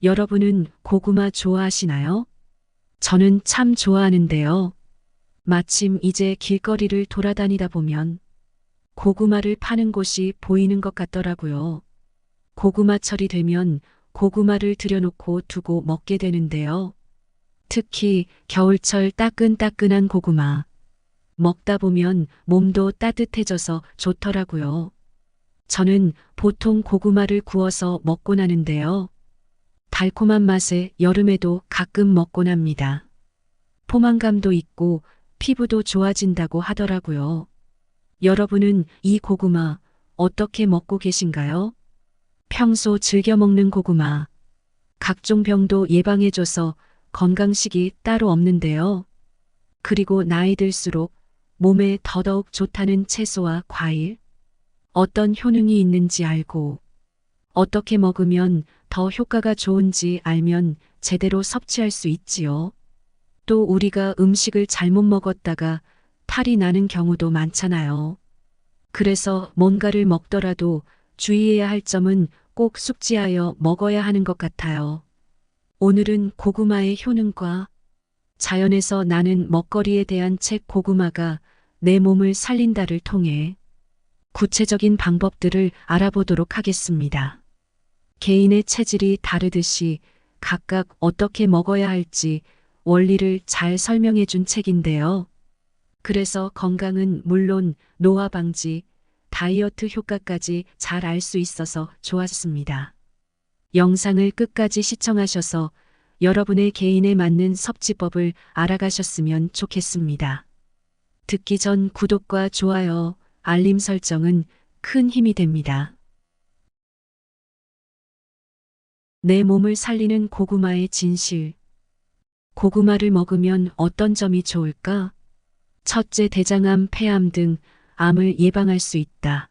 여러분은 고구마 좋아하시나요? 저는 참 좋아하는데요. 마침 이제 길거리를 돌아다니다 보면 고구마를 파는 곳이 보이는 것 같더라고요. 고구마철이 되면 고구마를 들여놓고 두고 먹게 되는데요. 특히 겨울철 따끈따끈한 고구마. 먹다 보면 몸도 따뜻해져서 좋더라고요. 저는 보통 고구마를 구워서 먹곤 하는데요. 달콤한 맛에 여름에도 가끔 먹곤 합니다. 포만감도 있고 피부도 좋아진다고 하더라고요. 여러분은 이 고구마 어떻게 먹고 계신가요? 평소 즐겨 먹는 고구마. 각종 병도 예방해줘서 건강식이 따로 없는데요. 그리고 나이 들수록 몸에 더더욱 좋다는 채소와 과일. 어떤 효능이 있는지 알고 어떻게 먹으면 더 효과가 좋은지 알면 제대로 섭취할 수 있지요. 또 우리가 음식을 잘못 먹었다가 탈이 나는 경우도 많잖아요. 그래서 뭔가를 먹더라도 주의해야 할 점은 꼭 숙지하여 먹어야 하는 것 같아요. 오늘은 고구마의 효능과 자연에서 나는 먹거리에 대한 책 고구마가 내 몸을 살린다를 통해 구체적인 방법들을 알아보도록 하겠습니다. 개인의 체질이 다르듯이 각각 어떻게 먹어야 할지 원리를 잘 설명해 준 책인데요. 그래서 건강은 물론 노화 방지, 다이어트 효과까지 잘 알 수 있어서 좋았습니다. 영상을 끝까지 시청하셔서 여러분의 개인에 맞는 섭취법을 알아가셨으면 좋겠습니다. 듣기 전 구독과 좋아요, 알림 설정은 큰 힘이 됩니다. 내 몸을 살리는 고구마의 진실. 고구마를 먹으면 어떤 점이 좋을까? 첫째, 대장암, 폐암 등 암을 예방할 수 있다.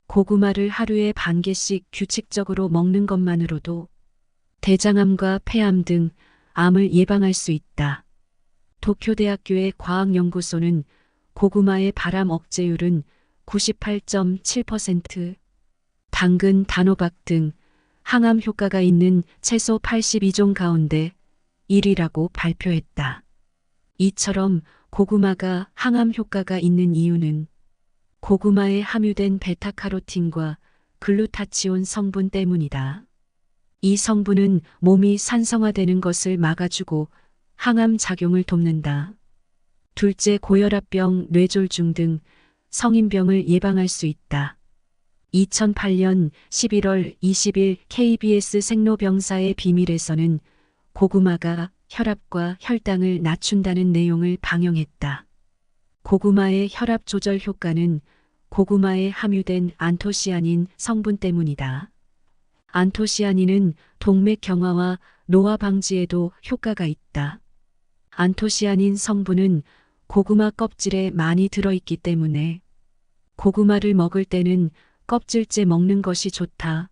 고구마를 하루에 반 개씩 규칙적으로 먹는 것만으로도 대장암과 폐암 등 암을 예방할 수 있다. 도쿄대학교의 과학연구소는 고구마의 발암 억제율은 98.7%, 당근, 단호박 등 항암 효과가 있는 채소 82종 가운데 1위라고 발표했다. 이처럼 고구마가 항암 효과가 있는 이유는 고구마에 함유된 베타카로틴과 글루타치온 성분 때문이다. 이 성분은 몸이 산성화되는 것을 막아주고 항암 작용을 돕는다. 둘째, 고혈압병, 뇌졸중 등 성인병을 예방할 수 있다. 2008년 11월 20일 KBS 생로병사의 비밀에서는 고구마가 혈압과 혈당을 낮춘다는 내용을 방영했다. 고구마의 혈압 조절 효과는 고구마에 함유된 안토시아닌 성분 때문이다. 안토시아닌은 동맥 경화와 노화 방지에도 효과가 있다. 안토시아닌 성분은 고구마 껍질에 많이 들어있기 때문에 고구마를 먹을 때는 껍질째 먹는 것이 좋다.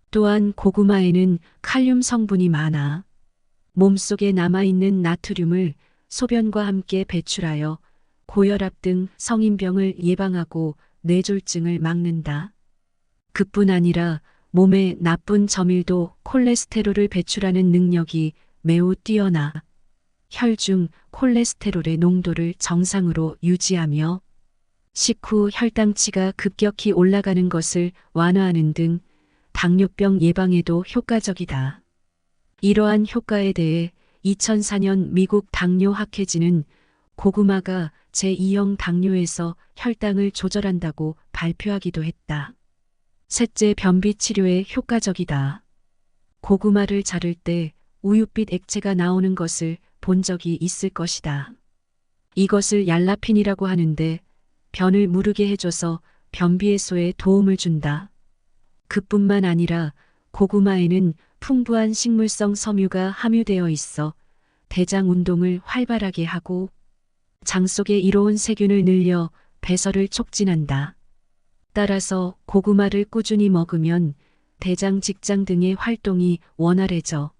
또한 고구마에는 칼륨 성분이 많아 몸속에 남아있는 나트륨을 소변과 함께 배출하여 고혈압 등 성인병을 예방하고 뇌졸중을 막는다. 그뿐 아니라 몸의 나쁜 점일도 콜레스테롤을 배출하는 능력이 매우 뛰어나 혈중 콜레스테롤의 농도를 정상으로 유지하며 식후 혈당치가 급격히 올라가는 것을 완화하는 등 당뇨병 예방에도 효과적이다. 이러한 효과에 대해 2004년 미국 당뇨학회지는 고구마가 제2형 당뇨에서 혈당을 조절한다고 발표하기도 했다. 셋째, 변비 치료에 효과적이다. 고구마를 자를 때 우윳빛 액체가 나오는 것을 본 적이 있을 것이다. 이것을 얄라핀이라고 하는데 변을 무르게 해줘서 변비 해소에 도움을 준다. 그뿐만 아니라 고구마에는 풍부한 식물성 섬유가 함유되어 있어 대장 운동을 활발하게 하고 장 속의 이로운 세균을 늘려 배설을 촉진한다. 따라서 고구마를 꾸준히 먹으면 대장, 직장 등의 활동이 원활해져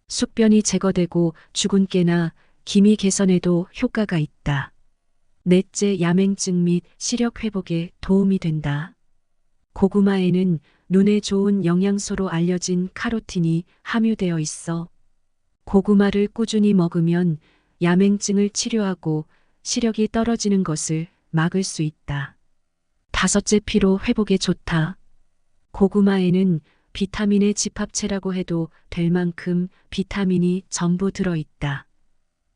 숙변이 제거되고 주근깨나 기미 개선에도 효과가 있다. 넷째, 야맹증 및 시력 회복에 도움이 된다. 고구마에는 눈에 좋은 영양소로 알려진 카로틴이 함유되어 있어 고구마를 꾸준히 먹으면 야맹증을 치료하고 시력이 떨어지는 것을 막을 수 있다. 다섯째, 피로 회복에 좋다. 고구마에는 비타민의 집합체라고 해도 될 만큼 비타민이 전부 들어있다.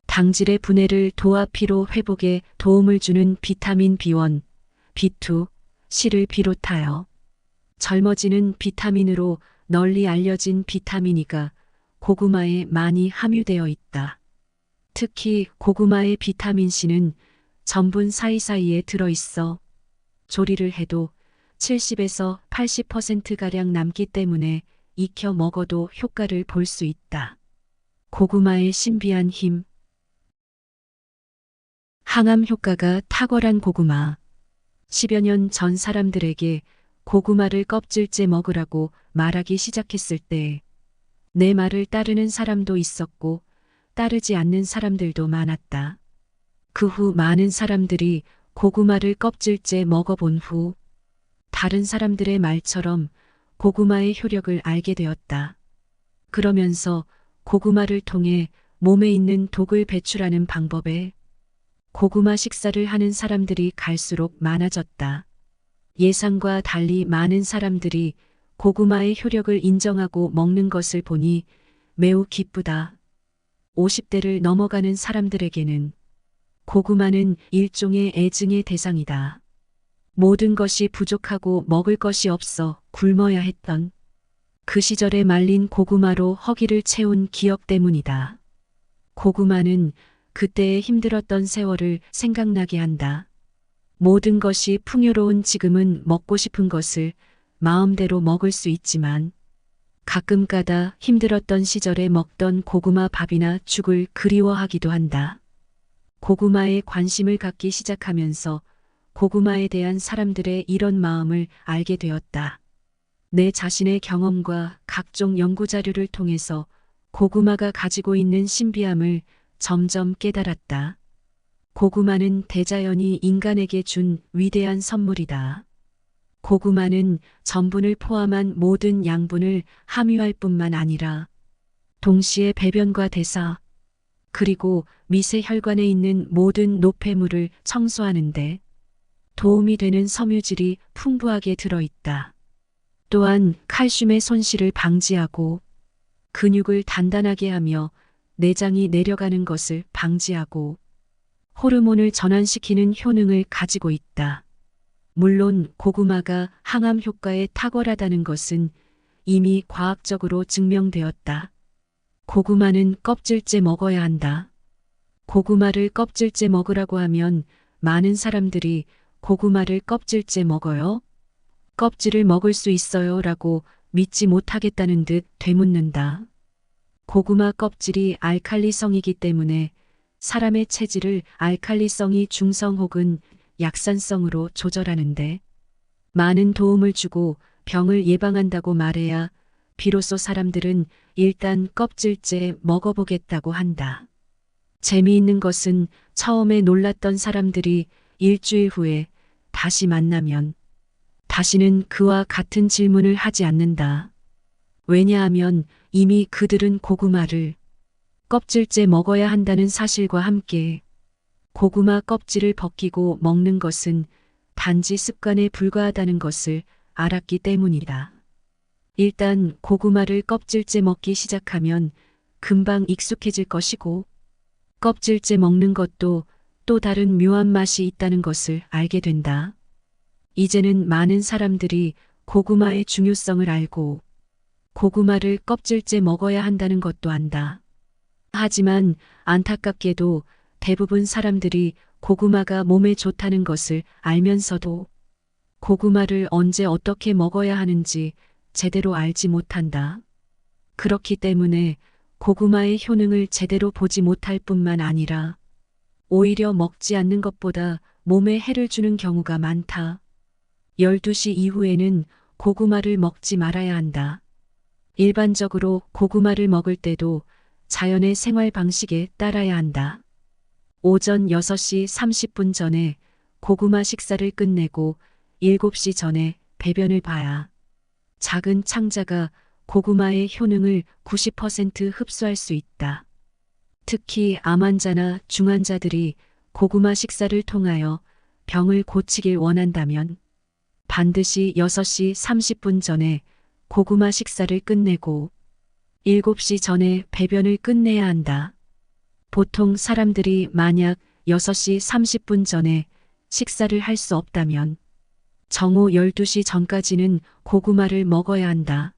당질의 분해를 도와 피로 회복에 도움을 주는 비타민 B1, B2, C를 비롯하여 젊어지는 비타민으로 널리 알려진 비타민 E가 고구마에 많이 함유되어 있다. 특히 고구마의 비타민 C는 전분 사이사이에 들어있어 조리를 해도 70에서 80%가량 남기 때문에 익혀 먹어도 효과를 볼 수 있다. 고구마의 신비한 힘. 항암 효과가 탁월한 고구마. 10여 년 전 사람들에게 고구마를 껍질째 먹으라고 말하기 시작했을 때 내 말을 따르는 사람도 있었고 따르지 않는 사람들도 많았다. 그 후 많은 사람들이 고구마를 껍질째 먹어본 후 다른 사람들의 말처럼 고구마의 효력을 알게 되었다. 그러면서 고구마를 통해 몸에 있는 독을 배출하는 방법에 고구마 식사를 하는 사람들이 갈수록 많아졌다. 예상과 달리 많은 사람들이 고구마의 효력을 인정하고 먹는 것을 보니 매우 기쁘다. 50대를 넘어가는 사람들에게는 고구마는 일종의 애증의 대상이다. 모든 것이 부족하고 먹을 것이 없어 굶어야 했던 그 시절에 말린 고구마로 허기를 채운 기억 때문이다. 고구마는 그때의 힘들었던 세월을 생각나게 한다. 모든 것이 풍요로운 지금은 먹고 싶은 것을 마음대로 먹을 수 있지만 가끔가다 힘들었던 시절에 먹던 고구마 밥이나 죽을 그리워하기도 한다. 고구마에 관심을 갖기 시작하면서 고구마에 대한 사람들의 이런 마음을 알게 되었다. 내 자신의 경험과 각종 연구자료를 통해서 고구마가 가지고 있는 신비함을 점점 깨달았다. 고구마는 대자연이 인간에게 준 위대한 선물이다. 고구마는 전분을 포함한 모든 양분을 함유할 뿐만 아니라 동시에 배변과 대사, 그리고 미세 혈관에 있는 모든 노폐물을 청소하는데 도움이 되는 섬유질이 풍부하게 들어있다. 또한 칼슘의 손실을 방지하고 근육을 단단하게 하며 내장이 내려가는 것을 방지하고 호르몬을 전환시키는 효능을 가지고 있다. 물론 고구마가 항암 효과에 탁월하다는 것은 이미 과학적으로 증명되었다. 고구마는 껍질째 먹어야 한다. 고구마를 껍질째 먹으라고 하면 많은 사람들이 고구마를 껍질째 먹어요? 껍질을 먹을 수 있어요? 라고 믿지 못하겠다는 듯 되묻는다. 고구마 껍질이 알칼리성이기 때문에 사람의 체질을 알칼리성이 중성 혹은 약산성으로 조절하는데 많은 도움을 주고 병을 예방한다고 말해야 비로소 사람들은 일단 껍질째 먹어보겠다고 한다. 재미있는 것은 처음에 놀랐던 사람들이 일주일 후에 다시 만나면 다시는 그와 같은 질문을 하지 않는다. 왜냐하면 이미 그들은 고구마를 껍질째 먹어야 한다는 사실과 함께 고구마 껍질을 벗기고 먹는 것은 단지 습관에 불과하다는 것을 알았기 때문이다. 일단 고구마를 껍질째 먹기 시작하면 금방 익숙해질 것이고 껍질째 먹는 것도 또 다른 묘한 맛이 있다는 것을 알게 된다. 이제는 많은 사람들이 고구마의 중요성을 알고 고구마를 껍질째 먹어야 한다는 것도 안다. 하지만 안타깝게도 대부분 사람들이 고구마가 몸에 좋다는 것을 알면서도 고구마를 언제 어떻게 먹어야 하는지 제대로 알지 못한다. 그렇기 때문에 고구마의 효능을 제대로 보지 못할 뿐만 아니라 오히려 먹지 않는 것보다 몸에 해를 주는 경우가 많다. 12시 이후에는 고구마를 먹지 말아야 한다. 일반적으로 고구마를 먹을 때도 자연의 생활 방식에 따라야 한다. 오전 6시 30분 전에 고구마 식사를 끝내고 7시 전에 배변을 봐야 작은 창자가 고구마의 효능을 90% 흡수할 수 있다. 특히 암 환자나 중환자들이 고구마 식사를 통하여 병을 고치길 원한다면 반드시 6시 30분 전에 고구마 식사를 끝내고 7시 전에 배변을 끝내야 한다. 보통 사람들이 만약 6시 30분 전에 식사를 할 수 없다면 정오 12시 전까지는 고구마를 먹어야 한다.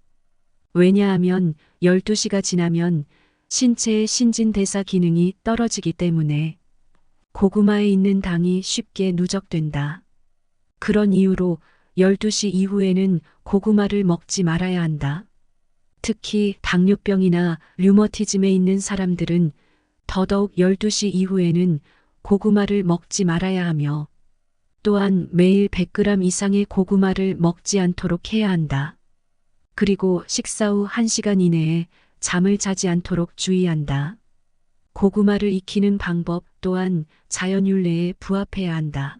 왜냐하면 12시가 지나면 신체의 신진대사 기능이 떨어지기 때문에 고구마에 있는 당이 쉽게 누적된다. 그런 이유로 12시 이후에는 고구마를 먹지 말아야 한다. 특히 당뇨병이나 류머티즘에 있는 사람들은 더더욱 12시 이후에는 고구마를 먹지 말아야 하며 또한 매일 100g 이상의 고구마를 먹지 않도록 해야 한다. 그리고 식사 후 1시간 이내에 잠을 자지 않도록 주의한다. 고구마를 익히는 방법 또한 자연윤례에 부합해야 한다.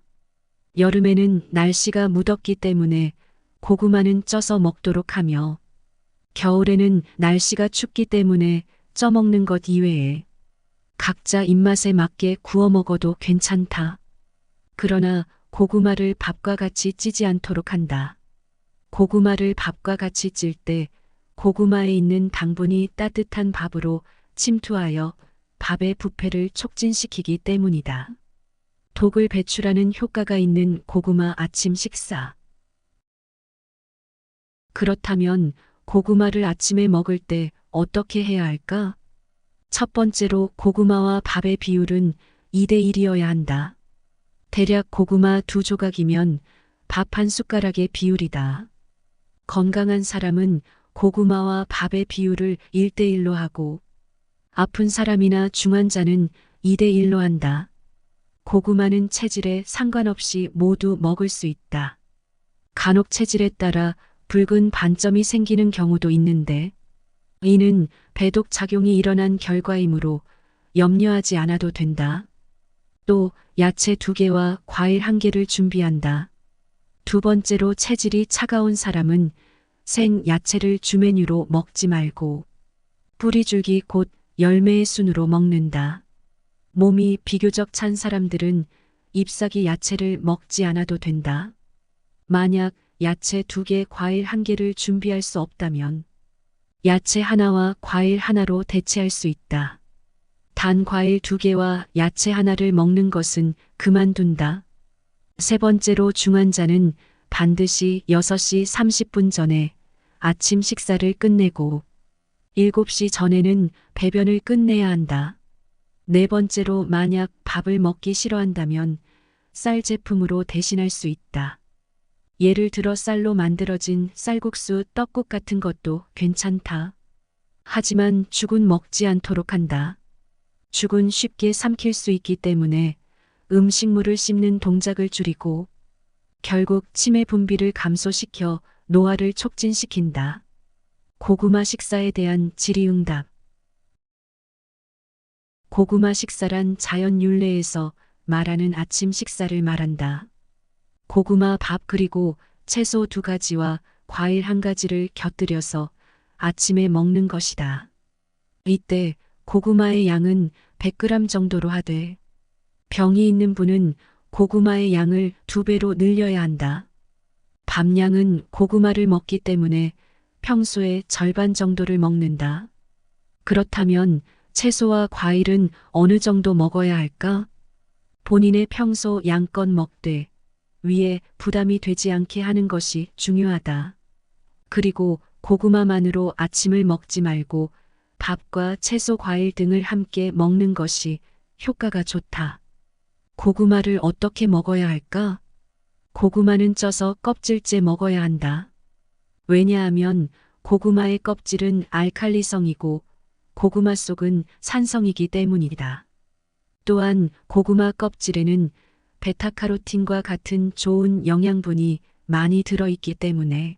여름에는 날씨가 무덥기 때문에 고구마는 쪄서 먹도록 하며 겨울에는 날씨가 춥기 때문에 쪄 먹는 것 이외에 각자 입맛에 맞게 구워 먹어도 괜찮다. 그러나 고구마를 밥과 같이 찌지 않도록 한다. 고구마를 밥과 같이 찔 때 고구마에 있는 당분이 따뜻한 밥으로 침투하여 밥의 부패를 촉진시키기 때문이다. 독을 배출하는 효과가 있는 고구마 아침 식사. 그렇다면 고구마를 아침에 먹을 때 어떻게 해야 할까? 첫 번째로 고구마와 밥의 비율은 2대1이어야 한다. 대략 고구마 2조각이면 밥 1숟가락의 비율이다. 건강한 사람은 고구마와 밥의 비율을 1대1로 하고 아픈 사람이나 중환자는 2대1로 한다. 고구마는 체질에 상관없이 모두 먹을 수 있다. 간혹 체질에 따라 붉은 반점이 생기는 경우도 있는데 이는 배독 작용이 일어난 결과이므로 염려하지 않아도 된다. 또 야채 2개와 과일 1개를 준비한다. 두 번째로 체질이 차가운 사람은 생 야채를 주메뉴로 먹지 말고 뿌리줄기 곧 열매의 순으로 먹는다. 몸이 비교적 찬 사람들은 잎사귀 야채를 먹지 않아도 된다. 만약 야채 2개, 과일 1개를 준비할 수 없다면 야채 하나와 과일 하나로 대체할 수 있다. 단 과일 2개와 야채 하나를 먹는 것은 그만둔다. 세 번째로 중환자는 반드시 6시 30분 전에 아침 식사를 끝내고 7시 전에는 배변을 끝내야 한다. 네 번째로 만약 밥을 먹기 싫어한다면 쌀 제품으로 대신할 수 있다. 예를 들어 쌀로 만들어진 쌀국수, 떡국 같은 것도 괜찮다. 하지만 죽은 먹지 않도록 한다. 죽은 쉽게 삼킬 수 있기 때문에 음식물을 씹는 동작을 줄이고 결국 치매 분비를 감소시켜 노화를 촉진시킨다. 고구마 식사에 대한 질의응답. 고구마 식사란 자연윤례에서 말하는 아침 식사를 말한다. 고구마 밥 그리고 채소 2가지와 과일 1가지를 곁들여서 아침에 먹는 것이다. 이때 고구마의 양은 100g 정도로 하되 병이 있는 분은 고구마의 양을 2배로 늘려야 한다. 밥량은 고구마를 먹기 때문에 평소의 절반 정도를 먹는다. 그렇다면 채소와 과일은 어느 정도 먹어야 할까? 본인의 평소 양껏 먹되 위에 부담이 되지 않게 하는 것이 중요하다. 그리고 고구마만으로 아침을 먹지 말고 밥과 채소, 과일 등을 함께 먹는 것이 효과가 좋다. 고구마를 어떻게 먹어야 할까? 고구마는 쪄서 껍질째 먹어야 한다. 왜냐하면 고구마의 껍질은 알칼리성이고 고구마 속은 산성이기 때문이다. 또한 고구마 껍질에는 베타카로틴과 같은 좋은 영양분이 많이 들어있기 때문에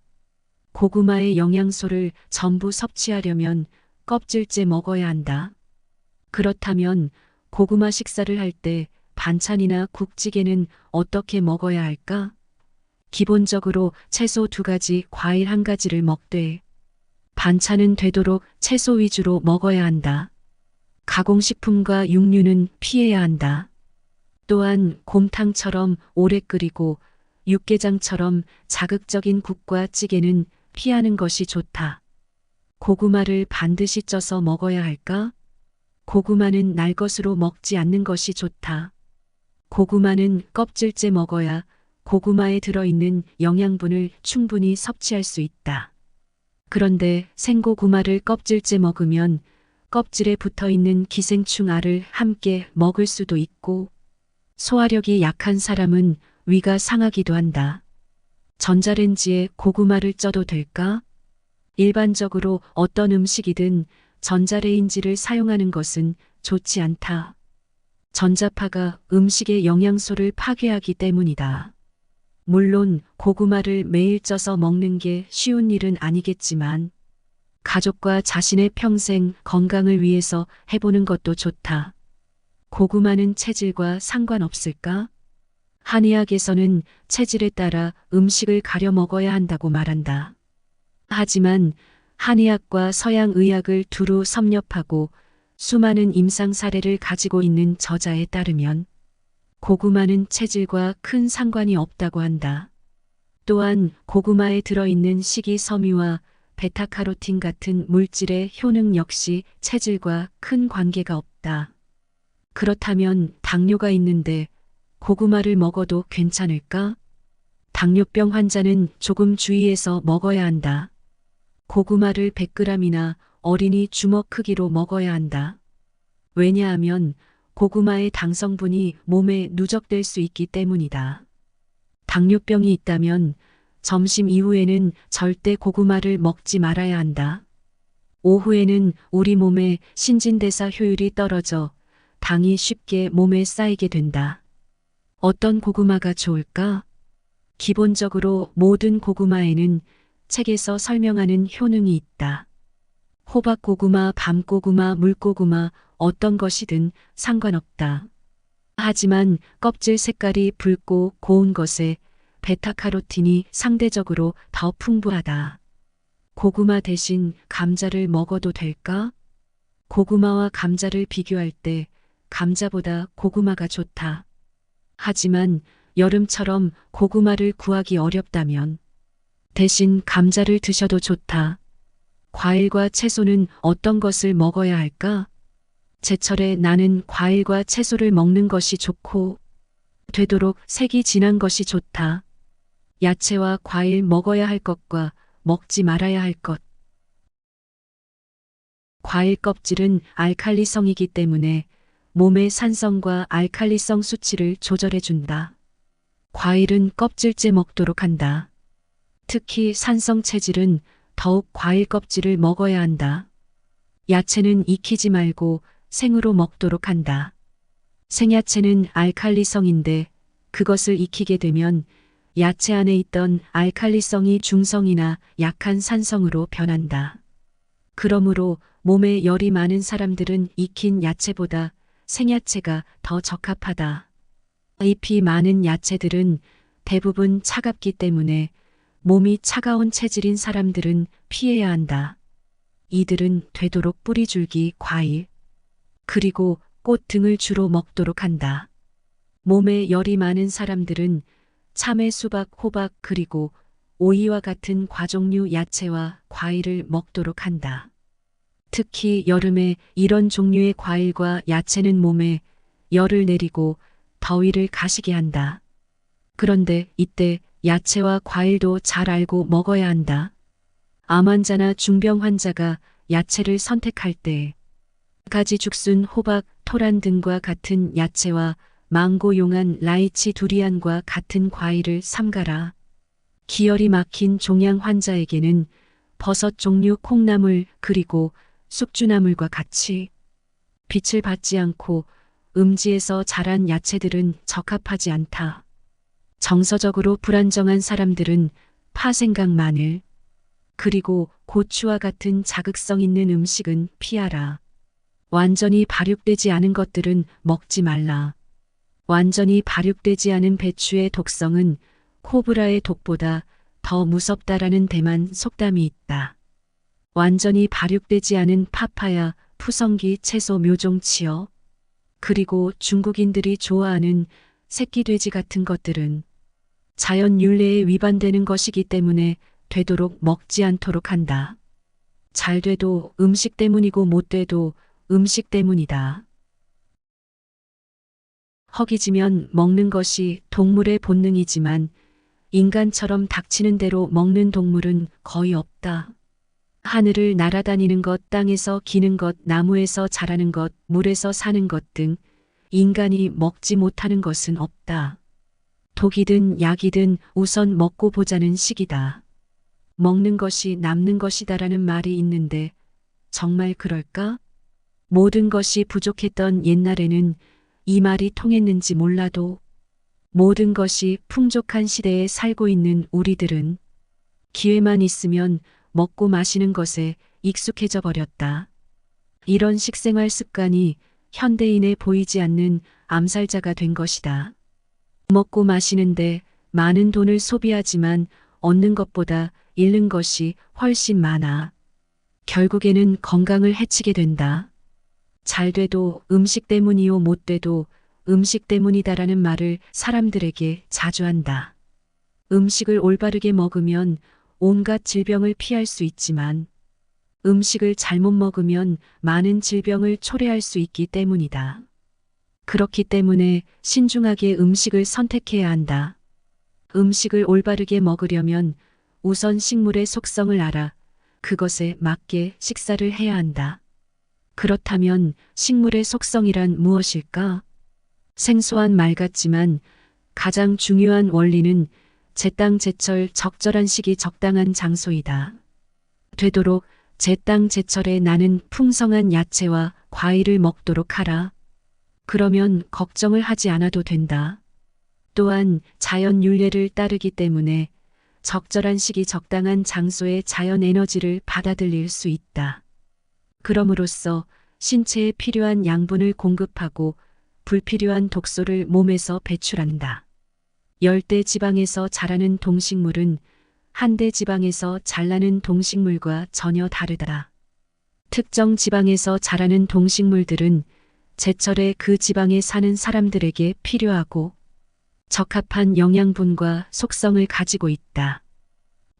고구마의 영양소를 전부 섭취하려면 껍질째 먹어야 한다. 그렇다면 고구마 식사를 할 때 반찬이나 국찌개는 어떻게 먹어야 할까? 기본적으로 채소 2가지, 과일 1가지를 먹되 반찬은 되도록 채소 위주로 먹어야 한다. 가공식품과 육류는 피해야 한다. 또한 곰탕처럼 오래 끓이고 육개장처럼 자극적인 국과 찌개는 피하는 것이 좋다. 고구마를 반드시 쪄서 먹어야 할까? 고구마는 날 것으로 먹지 않는 것이 좋다. 고구마는 껍질째 먹어야 고구마에 들어있는 영양분을 충분히 섭취할 수 있다. 그런데 생고구마를 껍질째 먹으면 껍질에 붙어있는 기생충 알을 함께 먹을 수도 있고 소화력이 약한 사람은 위가 상하기도 한다. 전자레인지에 고구마를 쪄도 될까? 일반적으로 어떤 음식이든 전자레인지를 사용하는 것은 좋지 않다. 전자파가 음식의 영양소를 파괴하기 때문이다. 물론 고구마를 매일 쪄서 먹는 게 쉬운 일은 아니겠지만 가족과 자신의 평생 건강을 위해서 해보는 것도 좋다. 고구마는 체질과 상관없을까? 한의학에서는 체질에 따라 음식을 가려 먹어야 한다고 말한다. 하지만 한의학과 서양의학을 두루 섭렵하고 수많은 임상 사례를 가지고 있는 저자에 따르면 고구마는 체질과 큰 상관이 없다고 한다. 또한 고구마에 들어있는 식이섬유와 베타카로틴 같은 물질의 효능 역시 체질과 큰 관계가 없다. 그렇다면 당뇨가 있는데 고구마를 먹어도 괜찮을까? 당뇨병 환자는 조금 주의해서 먹어야 한다. 고구마를 100g이나 어린이 주먹 크기로 먹어야 한다. 왜냐하면 고구마의 당성분이 몸에 누적될 수 있기 때문이다. 당뇨병이 있다면 점심 이후에는 절대 고구마를 먹지 말아야 한다. 오후에는 우리 몸의 신진대사 효율이 떨어져 당이 쉽게 몸에 쌓이게 된다. 어떤 고구마가 좋을까? 기본적으로 모든 고구마에는 책에서 설명하는 효능이 있다. 호박고구마, 밤고구마, 물고구마 어떤 것이든 상관없다. 하지만 껍질 색깔이 붉고 고운 것에 베타카로틴이 상대적으로 더 풍부하다. 고구마 대신 감자를 먹어도 될까? 고구마와 감자를 비교할 때 감자보다 고구마가 좋다. 하지만 여름처럼 고구마를 구하기 어렵다면 대신 감자를 드셔도 좋다. 과일과 채소는 어떤 것을 먹어야 할까? 제철에 나는 과일과 채소를 먹는 것이 좋고 되도록 색이 진한 것이 좋다. 야채와 과일 먹어야 할 것과 먹지 말아야 할 것. 과일 껍질은 알칼리성이기 때문에 몸의 산성과 알칼리성 수치를 조절해 준다. 과일은 껍질째 먹도록 한다. 특히 산성 체질은 더욱 과일 껍질을 먹어야 한다. 야채는 익히지 말고 생으로 먹도록 한다. 생야채는 알칼리성인데 그것을 익히게 되면 야채 안에 있던 알칼리성이 중성이나 약한 산성으로 변한다. 그러므로 몸에 열이 많은 사람들은 익힌 야채보다 생야채가 더 적합하다. 잎이 많은 야채들은 대부분 차갑기 때문에 몸이 차가운 체질인 사람들은 피해야 한다. 이들은 되도록 뿌리줄기, 과일, 그리고 꽃 등을 주로 먹도록 한다. 몸에 열이 많은 사람들은 참외, 수박, 호박 그리고 오이와 같은 과종류 야채와 과일을 먹도록 한다. 특히 여름에 이런 종류의 과일과 야채는 몸에 열을 내리고 더위를 가시게 한다. 그런데 이때 야채와 과일도 잘 알고 먹어야 한다. 암 환자나 중병 환자가 야채를 선택할 때 가지 죽순, 호박, 토란 등과 같은 야채와 망고, 용안, 라이치, 두리안과 같은 과일을 삼가라. 기혈이 막힌 종양 환자에게는 버섯 종류, 콩나물 그리고 숙주나물과 같이 빛을 받지 않고 음지에서 자란 야채들은 적합하지 않다. 정서적으로 불안정한 사람들은 파, 생강, 마늘, 그리고 고추와 같은 자극성 있는 음식은 피하라. 완전히 발육되지 않은 것들은 먹지 말라. 완전히 발육되지 않은 배추의 독성은 코브라의 독보다 더 무섭다라는 대만 속담이 있다. 완전히 발육되지 않은 파파야, 푸성기 채소 묘종치어. 그리고 중국인들이 좋아하는 새끼 돼지 같은 것들은 자연 윤례에 위반되는 것이기 때문에 되도록 먹지 않도록 한다. 잘 돼도 음식 때문이고 못 돼도 음식 때문이다. 허기지면 먹는 것이 동물의 본능이지만 인간처럼 닥치는 대로 먹는 동물은 거의 없다. 하늘을 날아다니는 것, 땅에서 기는 것, 나무에서 자라는 것, 물에서 사는 것 등 인간이 먹지 못하는 것은 없다. 독이든 약이든 우선 먹고 보자는 식이다. 먹는 것이 남는 것이다라는 말이 있는데 정말 그럴까? 모든 것이 부족했던 옛날에는 이 말이 통했는지 몰라도 모든 것이 풍족한 시대에 살고 있는 우리들은 기회만 있으면 먹고 마시는 것에 익숙해져 버렸다. 이런 식생활 습관이 현대인에 보이지 않는 암살자가 된 것이다. 먹고 마시는데 많은 돈을 소비하지만 얻는 것보다 잃는 것이 훨씬 많아. 결국에는 건강을 해치게 된다. 잘 돼도 음식 때문이요, 못 돼도 음식 때문이다라는 말을 사람들에게 자주 한다. 음식을 올바르게 먹으면 온갖 질병을 피할 수 있지만 음식을 잘못 먹으면 많은 질병을 초래할 수 있기 때문이다. 그렇기 때문에 신중하게 음식을 선택해야 한다. 음식을 올바르게 먹으려면 우선 식물의 속성을 알아 그것에 맞게 식사를 해야 한다. 그렇다면 식물의 속성이란 무엇일까? 생소한 말 같지만 가장 중요한 원리는 제땅제철 적절한 시기 적당한 장소이다. 되도록 제땅제철에 나는 풍성한 야채와 과일을 먹도록 하라. 그러면 걱정을 하지 않아도 된다. 또한 자연 윤례를 따르기 때문에 적절한 시기 적당한 장소에 자연 에너지를 받아들일 수 있다. 그럼으로써 신체에 필요한 양분을 공급하고 불필요한 독소를 몸에서 배출한다. 열대 지방에서 자라는 동식물은 한대 지방에서 자라는 동식물과 전혀 다르다. 특정 지방에서 자라는 동식물들은 제철에 그 지방에 사는 사람들에게 필요하고 적합한 영양분과 속성을 가지고 있다.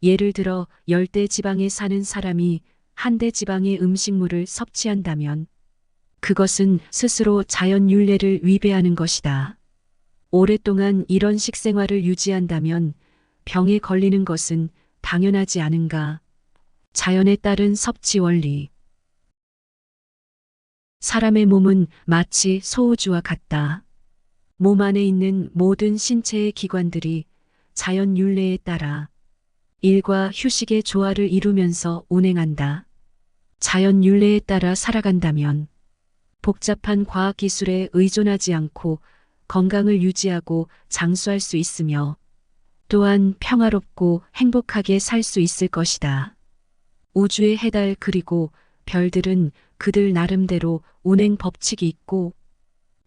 예를 들어 열대 지방에 사는 사람이 한대 지방의 음식물을 섭취한다면 그것은 스스로 자연 윤례를 위배하는 것이다. 오랫동안 이런 식생활을 유지한다면 병에 걸리는 것은 당연하지 않은가. 자연에 따른 섭취 원리. 사람의 몸은 마치 소우주와 같다. 몸 안에 있는 모든 신체의 기관들이 자연 윤례에 따라 일과 휴식의 조화를 이루면서 운행한다. 자연 윤례에 따라 살아간다면 복잡한 과학기술에 의존하지 않고 건강을 유지하고 장수할 수 있으며 또한 평화롭고 행복하게 살 수 있을 것이다. 우주의 해달 그리고 별들은 그들 나름대로 운행 법칙이 있고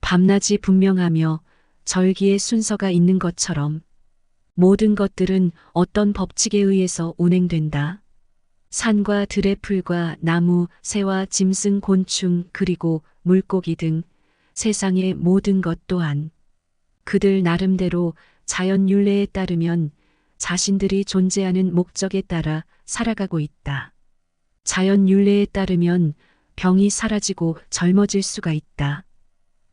밤낮이 분명하며 절기의 순서가 있는 것처럼 모든 것들은 어떤 법칙에 의해서 운행된다. 산과 들의 풀과 나무, 새와 짐승, 곤충 그리고 물고기 등 세상의 모든 것 또한 그들 나름대로 자연 윤례에 따르면 자신들이 존재하는 목적에 따라 살아가고 있다. 자연 윤례에 따르면 병이 사라지고 젊어질 수가 있다.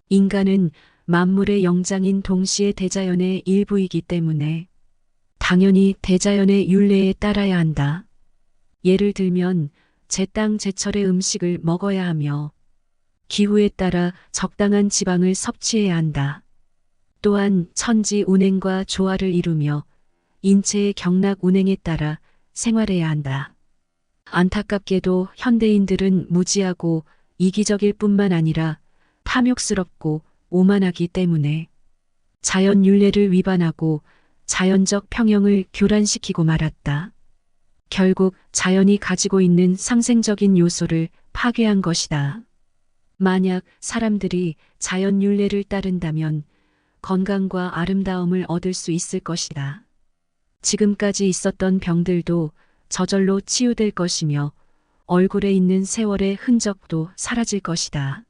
인간은 만물의 영장인 동시에 대자연의 일부이기 때문에 당연히 대자연의 윤례에 따라야 한다. 예를 들면 제땅제철의 음식을 먹어야 하며 기후에 따라 적당한 지방을 섭취해야 한다. 또한 천지 운행과 조화를 이루며 인체의 경락 운행에 따라 생활해야 한다. 안타깝게도 현대인들은 무지하고 이기적일 뿐만 아니라 탐욕스럽고 오만하기 때문에 자연 윤례를 위반하고 자연적 평형을 교란시키고 말았다. 결국 자연이 가지고 있는 상생적인 요소를 파괴한 것이다. 만약 사람들이 자연 윤례를 따른다면 건강과 아름다움을 얻을 수 있을 것이다. 지금까지 있었던 병들도 저절로 치유될 것이며 얼굴에 있는 세월의 흔적도 사라질 것이다.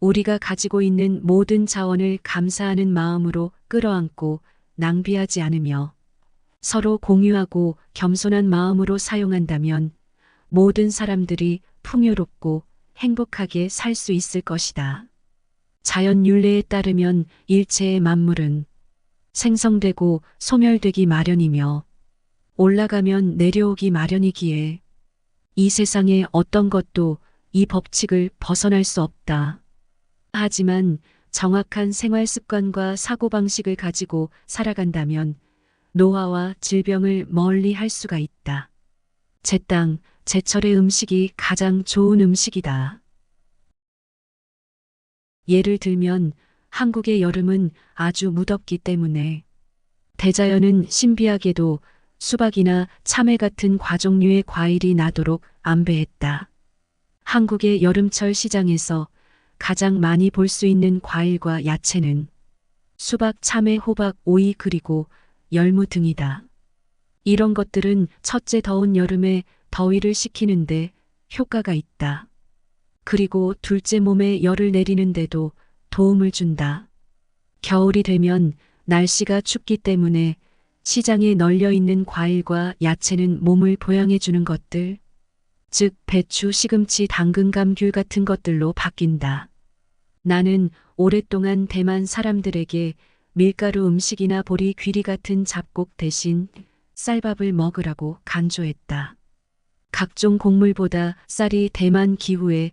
우리가 가지고 있는 모든 자원을 감사하는 마음으로 끌어안고 낭비하지 않으며 서로 공유하고 겸손한 마음으로 사용한다면 모든 사람들이 풍요롭고 행복하게 살 수 있을 것이다. 자연 율례에 따르면 일체의 만물은 생성되고 소멸되기 마련이며 올라가면 내려오기 마련이기에 이 세상의 어떤 것도 이 법칙을 벗어날 수 없다. 하지만 정확한 생활 습관과 사고방식을 가지고 살아간다면 노화와 질병을 멀리 할 수가 있다. 제땅, 제철의 음식이 가장 좋은 음식이다. 예를 들면 한국의 여름은 아주 무덥기 때문에 대자연은 신비하게도 수박이나 참외 같은 과종류의 과일이 나도록 안배했다. 한국의 여름철 시장에서 가장 많이 볼 수 있는 과일과 야채는 수박, 참외, 호박, 오이 그리고 열무 등이다. 이런 것들은 첫째 더운 여름에 더위를 식히는데 효과가 있다. 그리고 둘째 몸에 열을 내리는데도 도움을 준다. 겨울이 되면 날씨가 춥기 때문에 시장에 널려 있는 과일과 야채는 몸을 보양해 주는 것들, 즉 배추, 시금치, 당근, 감, 귤 같은 것들로 바뀐다. 나는 오랫동안 대만 사람들에게 밀가루 음식이나 보리, 귀리 같은 잡곡 대신 쌀밥을 먹으라고 강조했다. 각종 곡물보다 쌀이 대만 기후에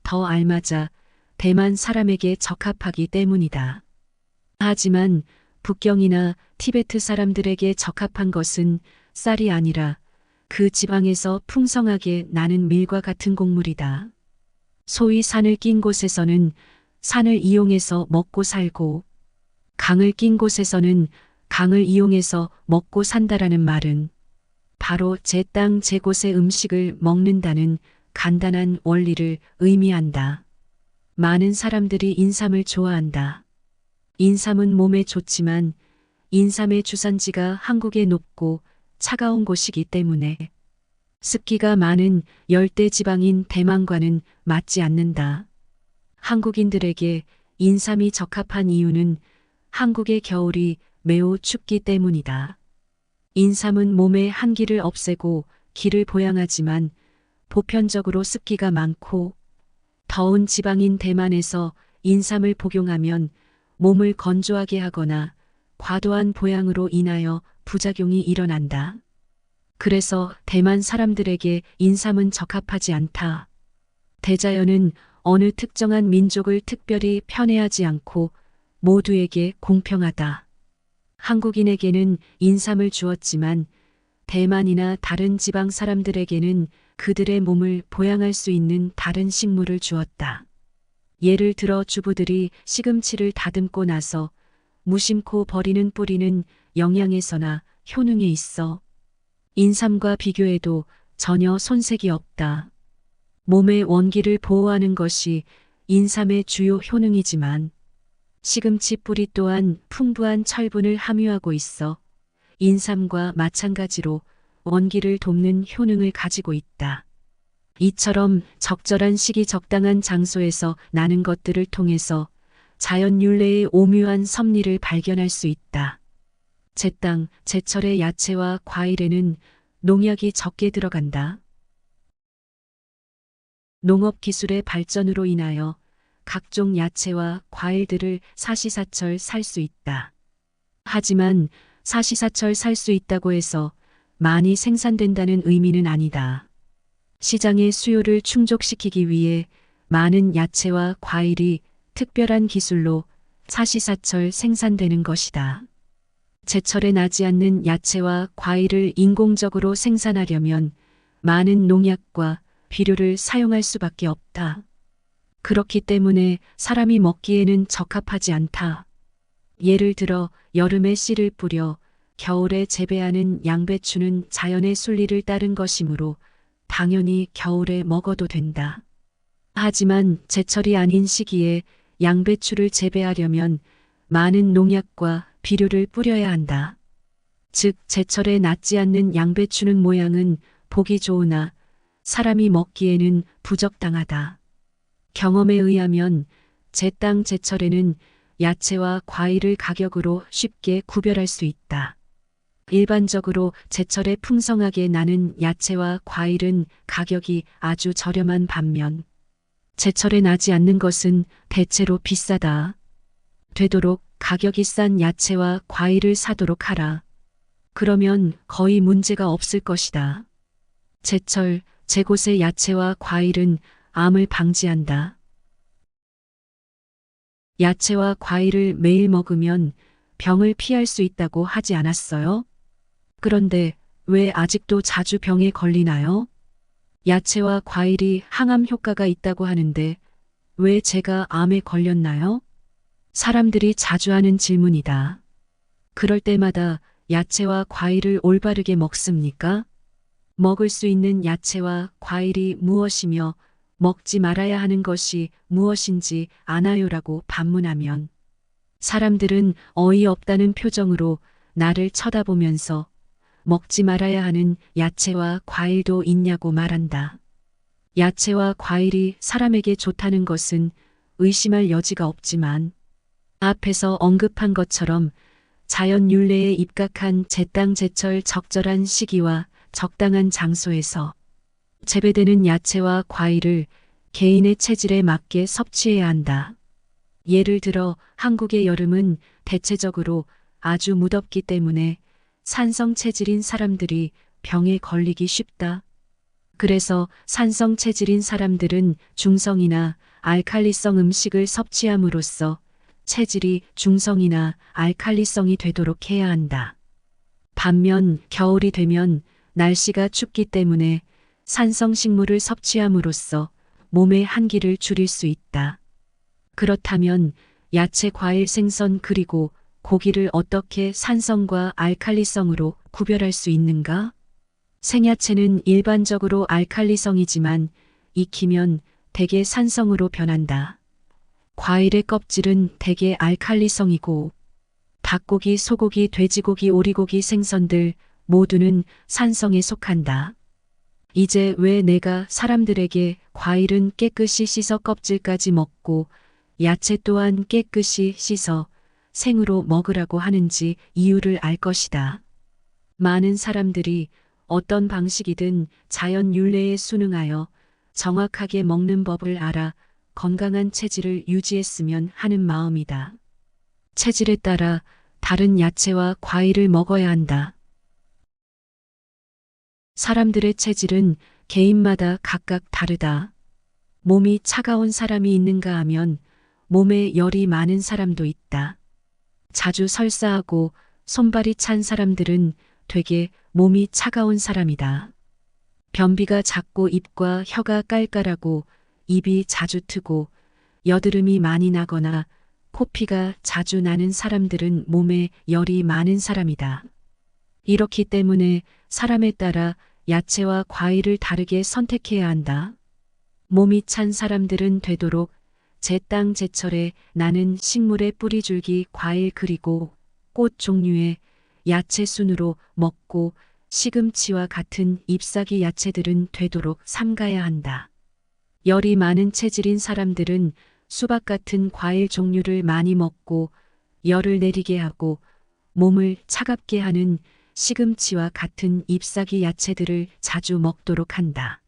더 알맞아 대만 사람에게 적합하기 때문이다. 하지만 북경이나 티베트 사람들에게 적합한 것은 쌀이 아니라 그 지방에서 풍성하게 나는 밀과 같은 곡물이다. 소위 산을 낀 곳에서는 산을 이용해서 먹고 살고 강을 낀 곳에서는 강을 이용해서 먹고 산다라는 말은 바로 제 땅 제 곳의 음식을 먹는다는 간단한 원리를 의미한다. 많은 사람들이 인삼을 좋아한다. 인삼은 몸에 좋지만 인삼의 주산지가 한국에 높고 차가운 곳이기 때문에 습기가 많은 열대 지방인 대만과는 맞지 않는다. 한국인들에게 인삼이 적합한 이유는 한국의 겨울이 매우 춥기 때문이다. 인삼은 몸의 한기를 없애고 기를 보양하지만 보편적으로 습기가 많고 더운 지방인 대만에서 인삼을 복용하면 몸을 건조하게 하거나 과도한 보양으로 인하여 부작용이 일어난다. 그래서 대만 사람들에게 인삼은 적합하지 않다. 대자연은 어느 특정한 민족을 특별히 편애하지 않고 모두에게 공평하다. 한국인에게는 인삼을 주었지만 대만이나 다른 지방 사람들에게는 그들의 몸을 보양할 수 있는 다른 식물을 주었다. 예를 들어 주부들이 시금치를 다듬고 나서 무심코 버리는 뿌리는 영양에서나 효능에 있어 인삼과 비교해도 전혀 손색이 없다. 몸의 원기를 보호하는 것이 인삼의 주요 효능이지만 시금치 뿌리 또한 풍부한 철분을 함유하고 있어 인삼과 마찬가지로 원기를 돕는 효능을 가지고 있다. 이처럼 적절한 시기 적당한 장소에서 나는 것들을 통해서 자연 율례의 오묘한 섭리를 발견할 수 있다. 제 땅, 제철의 야채와 과일에는 농약이 적게 들어간다. 농업 기술의 발전으로 인하여 각종 야채와 과일들을 사시사철 살 수 있다. 하지만 사시사철 살 수 있다고 해서 많이 생산된다는 의미는 아니다. 시장의 수요를 충족시키기 위해 많은 야채와 과일이 특별한 기술로 사시사철 생산되는 것이다. 제철에 나지 않는 야채와 과일을 인공적으로 생산하려면 많은 농약과 비료를 사용할 수밖에 없다. 그렇기 때문에 사람이 먹기에는 적합하지 않다. 예를 들어 여름에 씨를 뿌려 겨울에 재배하는 양배추는 자연의 순리를 따른 것이므로 당연히 겨울에 먹어도 된다. 하지만 제철이 아닌 시기에 양배추를 재배하려면 많은 농약과 비료를 뿌려야 한다. 즉 제철에 낫지 않는 양배추는 모양은 보기 좋으나 사람이 먹기에는 부적당하다. 경험에 의하면 제 땅 제철에는 야채와 과일을 가격으로 쉽게 구별할 수 있다. 일반적으로 제철에 풍성하게 나는 야채와 과일은 가격이 아주 저렴한 반면 제철에 나지 않는 것은 대체로 비싸다. 되도록 가격이 싼 야채와 과일을 사도록 하라. 그러면 거의 문제가 없을 것이다. 제철, 제곳의 야채와 과일은 암을 방지한다. 야채와 과일을 매일 먹으면 병을 피할 수 있다고 하지 않았어요? 그런데 왜 아직도 자주 병에 걸리나요? 야채와 과일이 항암 효과가 있다고 하는데 왜 제가 암에 걸렸나요? 사람들이 자주 하는 질문이다. 그럴 때마다 야채와 과일을 올바르게 먹습니까? 먹을 수 있는 야채와 과일이 무엇이며 먹지 말아야 하는 것이 무엇인지 아나요라고 반문하면 사람들은 어이없다는 표정으로 나를 쳐다보면서 먹지 말아야 하는 야채와 과일도 있냐고 말한다. 야채와 과일이 사람에게 좋다는 것은 의심할 여지가 없지만 앞에서 언급한 것처럼 자연 율례에 입각한 제땅 제철 적절한 시기와 적당한 장소에서 재배되는 야채와 과일을 개인의 체질에 맞게 섭취해야 한다. 예를 들어 한국의 여름은 대체적으로 아주 무덥기 때문에 산성 체질인 사람들이 병에 걸리기 쉽다. 그래서 산성 체질인 사람들은 중성이나 알칼리성 음식을 섭취함으로써 체질이 중성이나 알칼리성이 되도록 해야 한다. 반면 겨울이 되면 날씨가 춥기 때문에 산성 식물을 섭취함으로써 몸의 한기를 줄일 수 있다. 그렇다면 야채, 과일, 생선 그리고 고기를 어떻게 산성과 알칼리성으로 구별할 수 있는가? 생야채는 일반적으로 알칼리성이지만 익히면 대개 산성으로 변한다. 과일의 껍질은 대개 알칼리성이고 닭고기, 소고기, 돼지고기, 오리고기, 생선들 모두는 산성에 속한다. 이제 왜 내가 사람들에게 과일은 깨끗이 씻어 껍질까지 먹고 야채 또한 깨끗이 씻어 생으로 먹으라고 하는지 이유를 알 것이다. 많은 사람들이 어떤 방식이든 자연 율례에 순응하여 정확하게 먹는 법을 알아 건강한 체질을 유지했으면 하는 마음이다. 체질에 따라 다른 야채와 과일을 먹어야 한다. 사람들의 체질은 개인마다 각각 다르다. 몸이 차가운 사람이 있는가 하면 몸에 열이 많은 사람도 있다. 자주 설사하고 손발이 찬 사람들은 되게 몸이 차가운 사람이다. 변비가 잦고 입과 혀가 깔깔하고 입이 자주 트고 여드름이 많이 나거나 코피가 자주 나는 사람들은 몸에 열이 많은 사람이다. 이렇기 때문에 사람에 따라 야채와 과일을 다르게 선택해야 한다. 몸이 찬 사람들은 되도록 제 땅 제철에 나는 식물의 뿌리줄기 과일 그리고 꽃 종류의 야채 순으로 먹고 시금치와 같은 잎사귀 야채들은 되도록 삼가야 한다. 열이 많은 체질인 사람들은 수박 같은 과일 종류를 많이 먹고 열을 내리게 하고 몸을 차갑게 하는 시금치와 같은 잎사귀 야채들을 자주 먹도록 한다.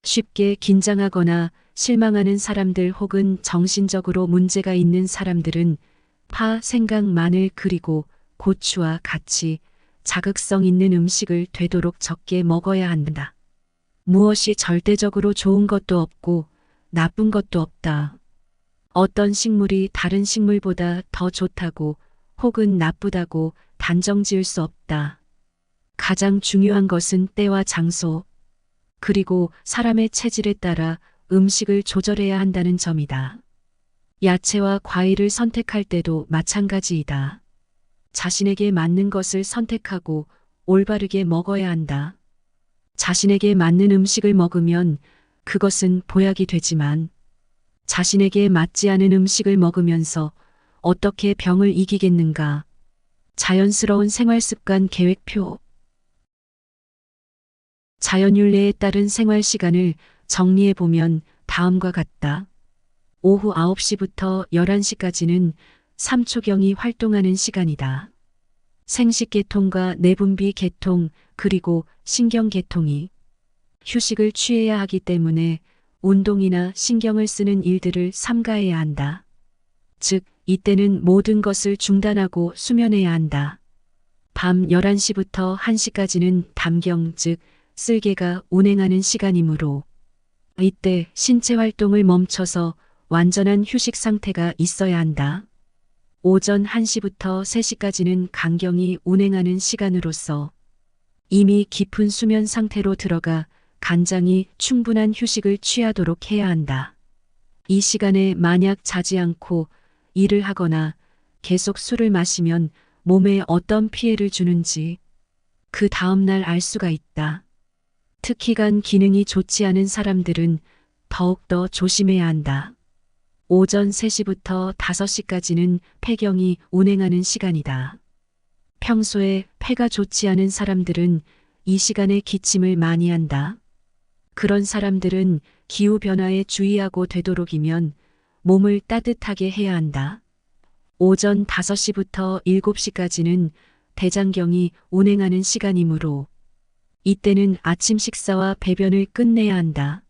쉽게 긴장하거나 실망하는 사람들 혹은 정신적으로 문제가 있는 사람들은 파, 생강, 마늘 그리고 고추와 같이 자극성 있는 음식을 되도록 적게 먹어야 한다. 무엇이 절대적으로 좋은 것도 없고 나쁜 것도 없다. 어떤 식물이 다른 식물보다 더 좋다고 혹은 나쁘다고 단정 지을 수 없다. 가장 중요한 것은 때와 장소, 그리고 사람의 체질에 따라 음식을 조절해야 한다는 점이다. 야채와 과일을 선택할 때도 마찬가지이다. 자신에게 맞는 것을 선택하고 올바르게 먹어야 한다. 자신에게 맞는 음식을 먹으면 그것은 보약이 되지만 자신에게 맞지 않은 음식을 먹으면서 어떻게 병을 이기겠는가? 자연스러운 생활습관 계획표. 자연윤례에 따른 생활 시간을 정리해보면 다음과 같다. 오후 9시부터 11시까지는 삼초경이 활동하는 시간이다. 생식계통과 내분비 계통 그리고 신경계통이 휴식을 취해야 하기 때문에 운동이나 신경을 쓰는 일들을 삼가해야 한다. 즉, 이때는 모든 것을 중단하고 수면해야 한다. 밤 11시부터 1시까지는 담경 즉 쓸개가 운행하는 시간이므로 이때 신체 활동을 멈춰서 완전한 휴식 상태가 있어야 한다. 오전 1시부터 3시까지는 간경이 운행하는 시간으로서 이미 깊은 수면 상태로 들어가 간장이 충분한 휴식을 취하도록 해야 한다. 이 시간에 만약 자지 않고 일을 하거나 계속 술을 마시면 몸에 어떤 피해를 주는지 그 다음날 알 수가 있다. 특히 간 기능이 좋지 않은 사람들은 더욱더 조심해야 한다. 오전 3시부터 5시까지는 폐경이 운행하는 시간이다. 평소에 폐가 좋지 않은 사람들은 이 시간에 기침을 많이 한다. 그런 사람들은 기후변화에 주의하고 되도록이면 몸을 따뜻하게 해야 한다. 오전 5시부터 7시까지는 대장경이 운행하는 시간이므로 이때는 아침 식사와 배변을 끝내야 한다.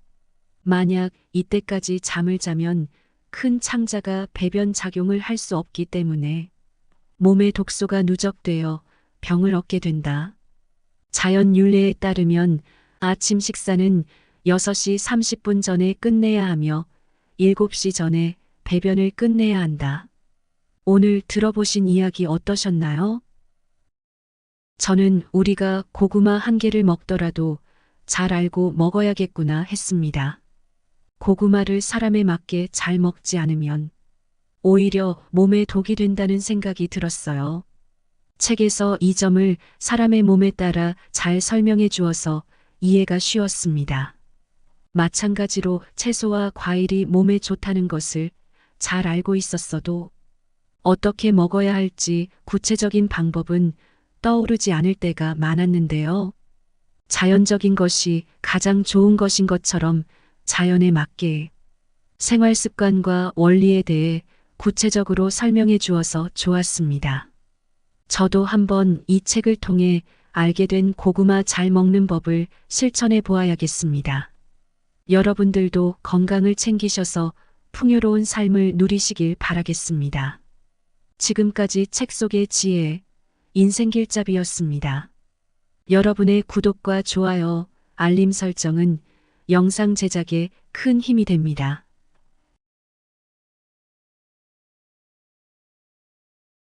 만약 이때까지 잠을 자면 큰 창자가 배변 작용을 할 수 없기 때문에 몸에 독소가 누적되어 병을 얻게 된다. 자연 윤례에 따르면 아침 식사는 6시 30분 전에 끝내야 하며 7시 전에 배변을 끝내야 한다. 오늘 들어보신 이야기 어떠셨나요? 저는 우리가 고구마 한 개를 먹더라도 잘 알고 먹어야겠구나 했습니다. 고구마를 사람에 맞게 잘 먹지 않으면 오히려 몸에 독이 된다는 생각이 들었어요. 책에서 이 점을 사람의 몸에 따라 잘 설명해 주어서 이해가 쉬웠습니다. 마찬가지로 채소와 과일이 몸에 좋다는 것을 잘 알고 있었어도 어떻게 먹어야 할지 구체적인 방법은 떠오르지 않을 때가 많았는데요. 자연적인 것이 가장 좋은 것인 것처럼 자연에 맞게 생활 습관과 원리에 대해 구체적으로 설명해 주어서 좋았습니다. 저도 한번 이 책을 통해 알게 된 고구마 잘 먹는 법을 실천해 보아야겠습니다. 여러분들도 건강을 챙기셔서 풍요로운 삶을 누리시길 바라겠습니다. 지금까지 책 속의 지혜, 인생길잡이였습니다. 여러분의 구독과 좋아요, 알림 설정은 영상 제작에 큰 힘이 됩니다.